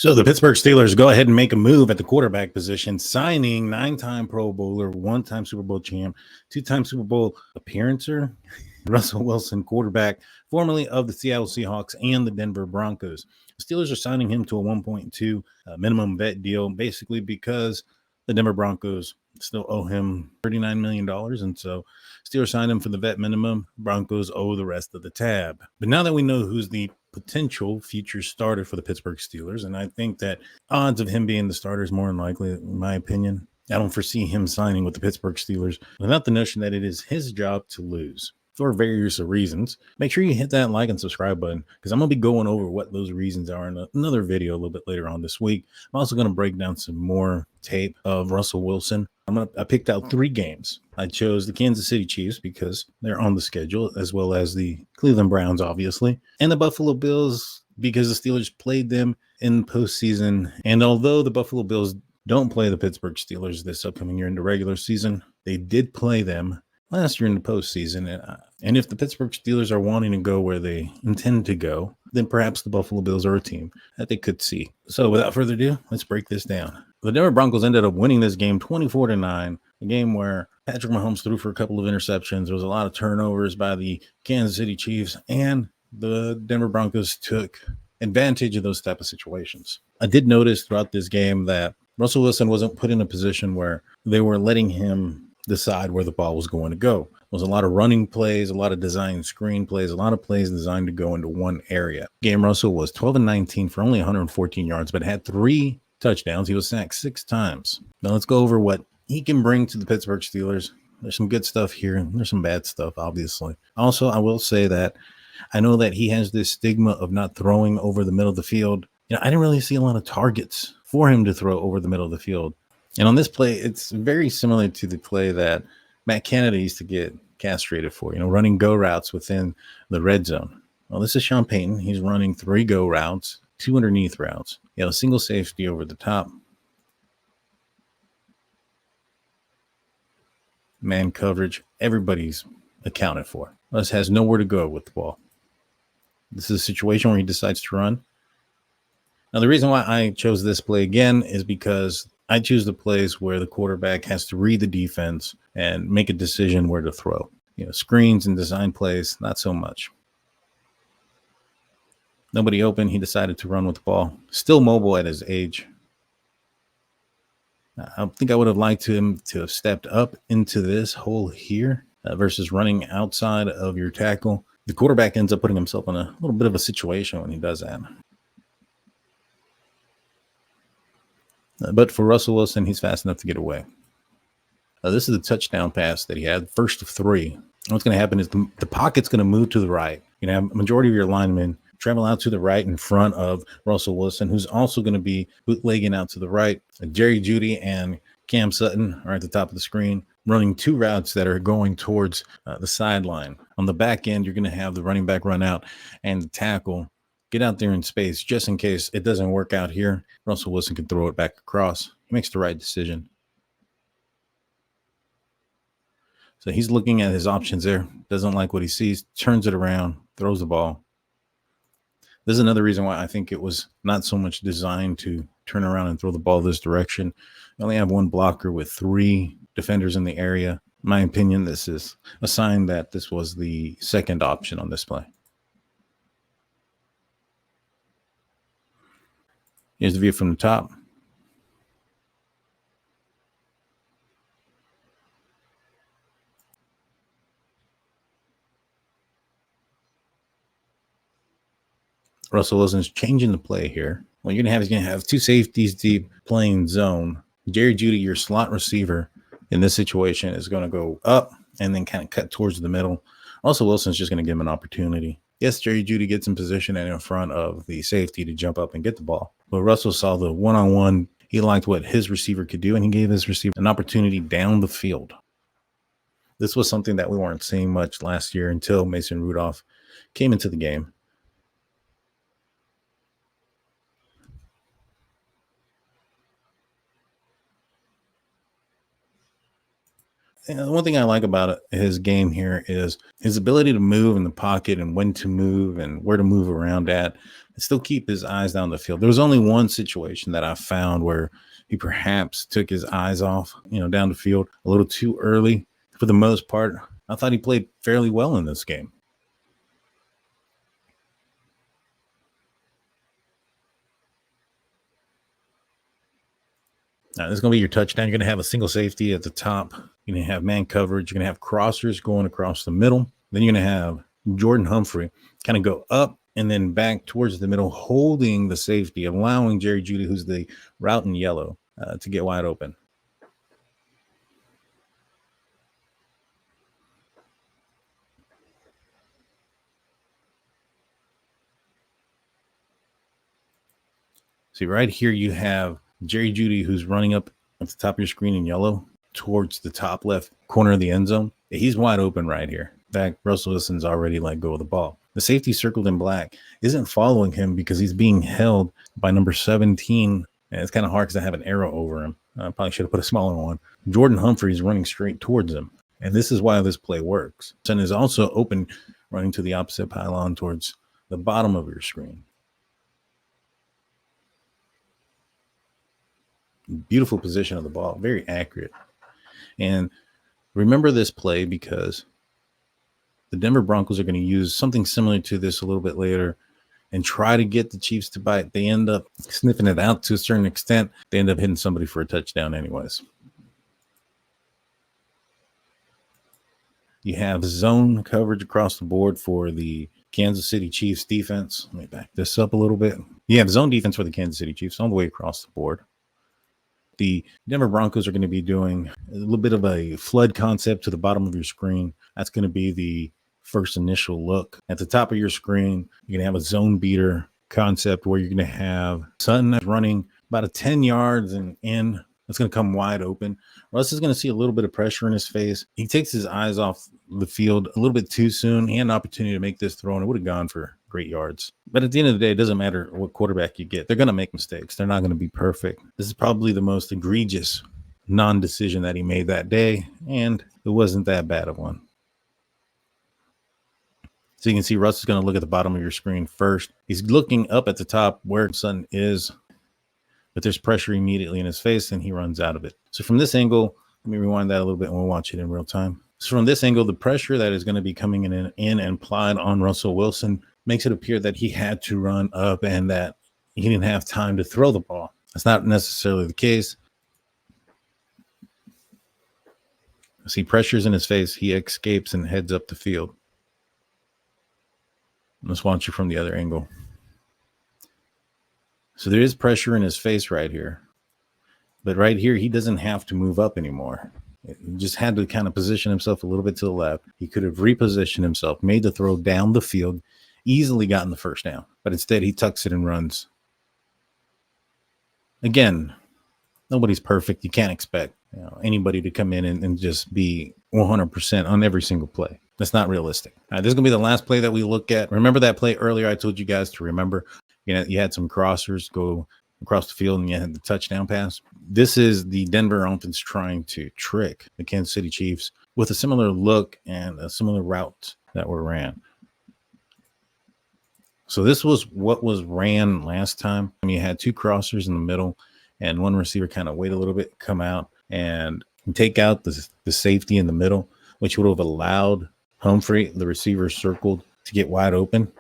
So the Pittsburgh Steelers go ahead and make a move at the quarterback position, signing 9-time Pro Bowler, 1-time Super Bowl champ, 2-time Super Bowl appearancer, Russell Wilson, quarterback, formerly of the Seattle Seahawks and the Denver Broncos. The Steelers are signing him to a 1.2 minimum vet deal, basically because the Denver Broncos still owe him $39 million. And so Steelers signed him for the vet minimum. Broncos owe the rest of the tab. But now that we know who's the potential future starter for the Pittsburgh Steelers, and I think that odds of him being the starter is more than likely, in my opinion. I don't foresee him signing with the Pittsburgh Steelers without the notion that it is his job to lose for various reasons. Make sure you hit that like and subscribe button because I'm going to be going over what those reasons are in another video a little bit later on this week. I'm also going to break down some more tape of Russell Wilson. I picked out 3 games. I chose the Kansas City Chiefs because they're on the schedule, as well as the Cleveland Browns, obviously, and the Buffalo Bills because the Steelers played them in postseason. And although the Buffalo Bills don't play the Pittsburgh Steelers this upcoming year in the regular season, they did play them last year in the postseason. And if the Pittsburgh Steelers are wanting to go where they intend to go, then perhaps the Buffalo Bills are a team that they could see. So without further ado, let's break this down. The Denver Broncos ended up winning this game 24-9, a game where Patrick Mahomes threw for a couple of interceptions. There was a lot of turnovers by the Kansas City Chiefs, and the Denver Broncos took advantage of those type of situations. I did notice throughout this game that Russell Wilson wasn't put in a position where they were letting him decide where the ball was going to go. There was a lot of running plays, a lot of designed screen plays, a lot of plays designed to go into one area. Game Russell was 12-19 for only 114 yards, but had 3 touchdowns. He was sacked 6 times. Now let's go over what he can bring to the Pittsburgh Steelers. There's some good stuff here, and there's some bad stuff, obviously. Also, I will say that I know that he has this stigma of not throwing over the middle of the field. I didn't really see a lot of targets for him to throw over the middle of the field. And on this play, it's very similar to the play that Matt Canada used to get castrated for, running go routes within the red zone. Well, this is Sean Payton. He's running 3 go routes, 2 underneath routes. You have a single safety over the top. Man coverage, everybody's accounted for. Russ has nowhere to go with the ball. This is a situation where he decides to run. Now, the reason why I chose this play again is because I choose the plays where the quarterback has to read the defense and make a decision where to throw. Screens and design plays, not so much. Nobody open. He decided to run with the ball. Still mobile at his age. I think I would have liked him to have stepped up into this hole here versus running outside of your tackle. The quarterback ends up putting himself in a little bit of a situation when he does that. But for Russell Wilson, he's fast enough to get away. This is the touchdown pass that he had, first of 3. What's going to happen is the pocket's going to move to the right. A majority of your linemen travel out to the right in front of Russell Wilson, who's also going to be bootlegging out to the right. Jerry Jeudy and Cam Sutton are at the top of the screen, running 2 routes that are going towards the sideline. On the back end, you're going to have the running back run out and the tackle get out there in space just in case it doesn't work out here. Russell Wilson can throw it back across. He makes the right decision. So he's looking at his options there, doesn't like what he sees, turns it around, throws the ball. This is another reason why I think it was not so much designed to turn around and throw the ball this direction. You only have 1 blocker with 3 defenders in the area. In my opinion, this is a sign that this was the second option on this play. Here's the view from the top. Russell Wilson's changing the play here. What you're going to have 2 safeties deep playing zone. Jerry Jeudy, your slot receiver in this situation, is going to go up and then kind of cut towards the middle. Russell Wilson's just going to give him an opportunity. Yes, Jerry Jeudy gets in position and in front of the safety to jump up and get the ball. But Russell saw the one-on-one. He liked what his receiver could do, and he gave his receiver an opportunity down the field. This was something that we weren't seeing much last year until Mason Rudolph came into the game. One thing I like about his game here is his ability to move in the pocket and when to move and where to move around at and still keep his eyes down the field. There was only one situation that I found where he perhaps took his eyes off, down the field a little too early. For the most part, I thought he played fairly well in this game. Now, this is going to be your touchdown. You're going to have a single safety at the top. You're going to have man coverage. You're going to have crossers going across the middle. Then you're going to have Jordan Humphrey kind of go up and then back towards the middle, holding the safety, allowing Jerry Jeudy, who's the route in yellow, to get wide open. See, right here you have Jerry Jeudy, who's running up at the top of your screen in yellow towards the top left corner of the end zone. He's wide open right here. In fact, Russell Wilson's already let go of the ball. The safety circled in black isn't following him because he's being held by number 17. And it's kind of hard because I have an arrow over him. I probably should have put a smaller one. Jordan Humphrey is running straight towards him. And this is why this play works. Son is also open, running to the opposite pylon towards the bottom of your screen. Beautiful position of the ball, very accurate. And remember this play because the Denver Broncos are going to use something similar to this a little bit later and try to get the Chiefs to bite. They end up sniffing it out to a certain extent. They end up hitting somebody for a touchdown anyways. You have zone coverage across the board for the Kansas City Chiefs defense. Let me back this up a little bit. You have zone defense for the Kansas City Chiefs all the way across the board. The Denver Broncos are going to be doing a little bit of a flood concept to the bottom of your screen. That's going to be the first initial look. At the top of your screen, you're going to have a zone beater concept where you're going to have Sutton running about a 10 yards and in. It's going to come wide open. Russ is going to see a little bit of pressure in his face. He takes his eyes off the field a little bit too soon. He had an opportunity to make this throw, and it would have gone for great yards. But at the end of the day, it doesn't matter what quarterback you get. They're going to make mistakes. They're not going to be perfect. This is probably the most egregious non-decision that he made that day, and it wasn't that bad of one. So you can see Russ is going to look at the bottom of your screen first. He's looking up at the top where Sutton is, but there's pressure immediately in his face, and he runs out of it. So from this angle, let me rewind that a little bit and we'll watch it in real time. So from this angle, the pressure that is going to be coming in and applied on Russell Wilson makes it appear that he had to run up and that he didn't have time to throw the ball. That's not necessarily the case. See, pressure's in his face. He escapes and heads up the field. Let's watch it from the other angle. So there is pressure in his face right here. But right here, he doesn't have to move up anymore. He just had to kind of position himself a little bit to the left. He could have repositioned himself, made the throw down the field, easily gotten the first down. But instead, he tucks it and runs. Again, nobody's perfect. You can't expect anybody to come in and just be 100% on every single play. That's not realistic. All right, this is going to be the last play that we look at. Remember that play earlier I told you guys to remember? You had some crossers go across the field and you had the touchdown pass. This is the Denver offense trying to trick the Kansas City Chiefs with a similar look and a similar route that were ran. So this was what was ran last time. You had two crossers in the middle and one receiver kind of wait a little bit, come out and take out the safety in the middle, which would have allowed Humphrey, the receiver circled, to get wide open.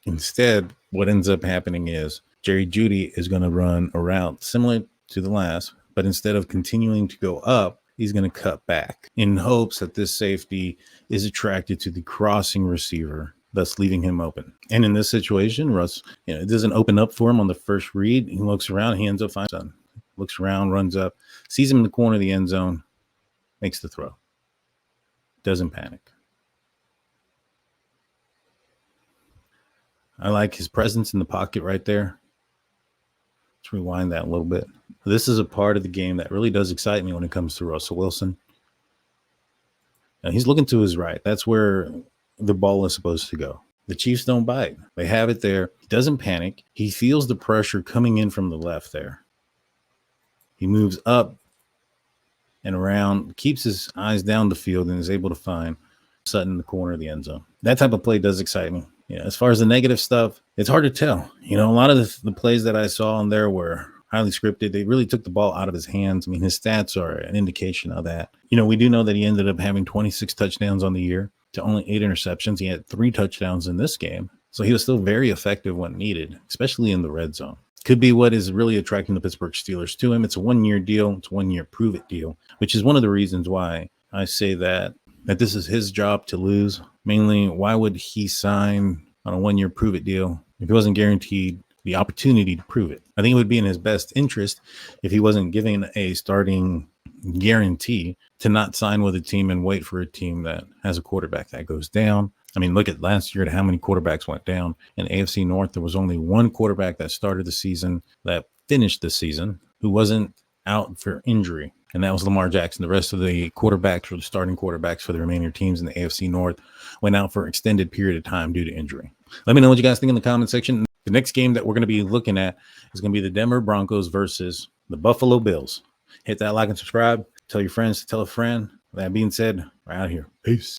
Instead, what ends up happening is Jerry Jeudy is going to run a route similar to the last, but instead of continuing to go up, he's going to cut back in hopes that this safety is attracted to the crossing receiver, thus leaving him open. And in this situation, Russ, it doesn't open up for him on the first read. He looks around, he ends up finding Sutton. Looks around, runs up, sees him in the corner of the end zone, makes the throw. Doesn't panic. I like his presence in the pocket right there. Let's rewind that a little bit. This is a part of the game that really does excite me when it comes to Russell Wilson. Now, he's looking to his right. That's where the ball is supposed to go. The Chiefs don't bite. They have it there. He doesn't panic. He feels the pressure coming in from the left there. He moves up and around, keeps his eyes down the field, and is able to find Sutton in the corner of the end zone. That type of play does excite me. As far as the negative stuff, it's hard to tell. A lot of the plays that I saw in there were highly scripted. They really took the ball out of his hands. I mean, his stats are an indication of that. We do know that he ended up having 26 touchdowns on the year to only 8 interceptions. He had 3 touchdowns in this game. So he was still very effective when needed, especially in the red zone. Could be what is really attracting the Pittsburgh Steelers to him. It's a 1-year deal. It's a 1-year prove-it deal, which is one of the reasons why I say that this is his job to lose. Mainly, why would he sign on a 1-year prove-it deal if he wasn't guaranteed the opportunity to prove it? I think it would be in his best interest if he wasn't given a starting guarantee to not sign with a team and wait for a team that has a quarterback that goes down. I mean, look at last year at how many quarterbacks went down. In AFC North, there was only one quarterback that started the season, that finished the season, who wasn't out for injury, and that was Lamar Jackson. The rest of the quarterbacks, or the starting quarterbacks for the remaining teams in the AFC North, went out for an extended period of time due to injury. Let me know what you guys think in the comment section. The next game that we're going to be looking at is going to be the Denver Broncos versus the Buffalo Bills. Hit that like and subscribe. Tell your friends to tell a friend. That being said, we're out of here. Peace.